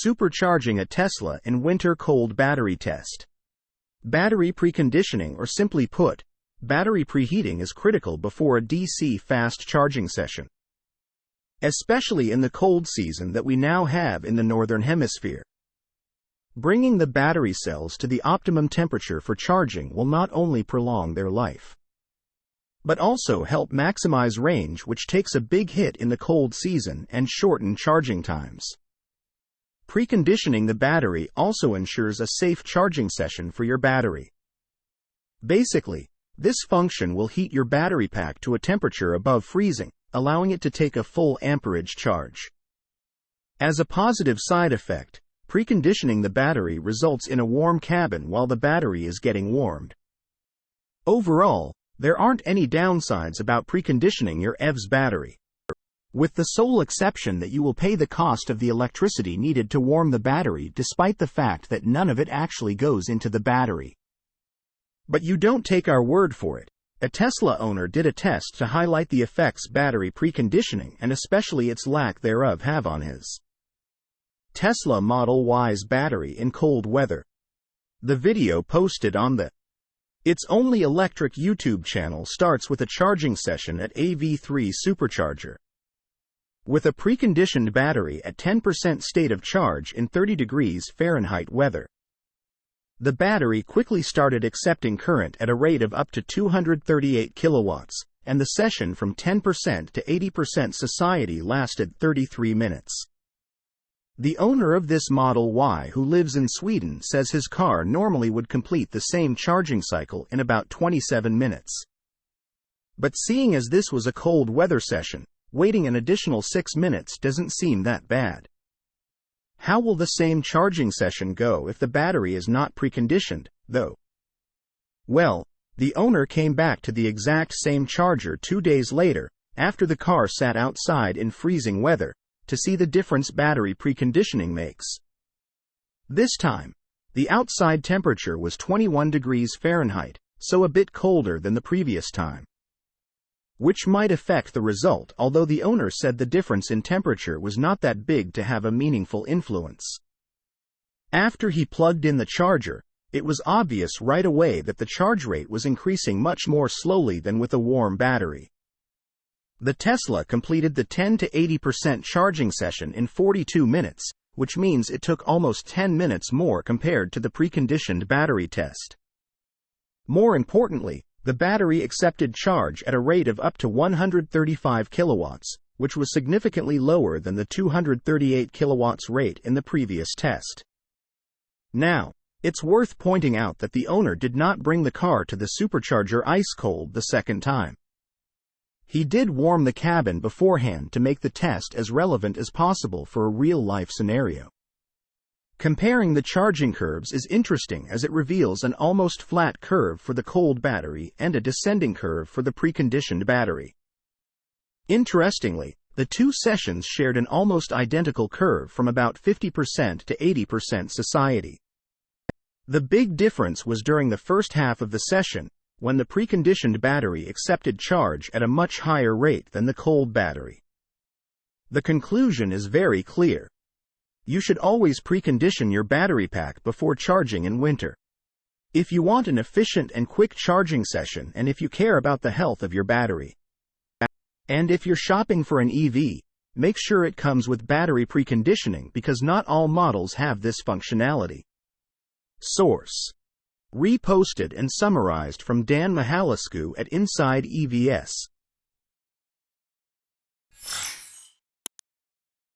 Supercharging a Tesla in winter cold battery test. Battery preconditioning, or simply put, battery preheating, is critical before a DC fast charging session, especially in the cold season that we now have in the northern hemisphere. Bringing the battery cells to the optimum temperature for charging will not only prolong their life, but also help maximize range, which takes a big hit in the cold season, and shorten charging times. Preconditioning the battery also ensures a safe charging session for your battery. Basically, this function will heat your battery pack to a temperature above freezing, allowing it to take a full amperage charge. As a positive side effect, preconditioning the battery results in a warm cabin while the battery is getting warmed. Overall, there aren't any downsides about preconditioning your EV's battery, with the sole exception that you will pay the cost of the electricity needed to warm the battery, despite the fact that none of it actually goes into the battery. But you don't take our word for it. A Tesla owner did a test to highlight the effects battery preconditioning, and especially its lack thereof, have on his Tesla Model Y's battery in cold weather. The video, posted on the It's Only Electric YouTube channel, starts with a charging session at a V3 supercharger. With a preconditioned battery at 10% state of charge in 30 degrees Fahrenheit weather, the battery quickly started accepting current at a rate of up to 238 kilowatts, and the session from 10% to 80% society lasted 33 minutes. The owner of this Model Y, who lives in Sweden, says his car normally would complete the same charging cycle in about 27 minutes. But seeing as this was a cold weather session, waiting an additional 6 minutes doesn't seem that bad. How will the same charging session go if the battery is not preconditioned, though? Well, the owner came back to the exact same charger 2 days later, after the car sat outside in freezing weather, to see the difference battery preconditioning makes. This time, the outside temperature was 21 degrees Fahrenheit, so a bit colder than the previous time, which might affect the result, although the owner said the difference in temperature was not that big to have a meaningful influence. After he plugged in the charger, it was obvious right away that the charge rate was increasing much more slowly than with a warm battery. The Tesla completed the 10 to 80% charging session in 42 minutes, which means it took almost 10 minutes more compared to the preconditioned battery test. More importantly, the battery accepted charge at a rate of up to 135 kilowatts, which was significantly lower than the 238 kilowatts rate in the previous test. Now, it's worth pointing out that the owner did not bring the car to the supercharger ice cold the second time. He did warm the cabin beforehand to make the test as relevant as possible for a real-life scenario. Comparing the charging curves is interesting, as it reveals an almost flat curve for the cold battery and a descending curve for the preconditioned battery. Interestingly, the two sessions shared an almost identical curve from about 50% to 80% society. The big difference was during the first half of the session, when the preconditioned battery accepted charge at a much higher rate than the cold battery. The conclusion is very clear. You should always precondition your battery pack before charging in winter, if you want an efficient and quick charging session, and if you care about the health of your battery. And if you're shopping for an EV, make sure it comes with battery preconditioning, because not all models have this functionality. Source: reposted and summarized from Dan Mihailescu at Inside EVS.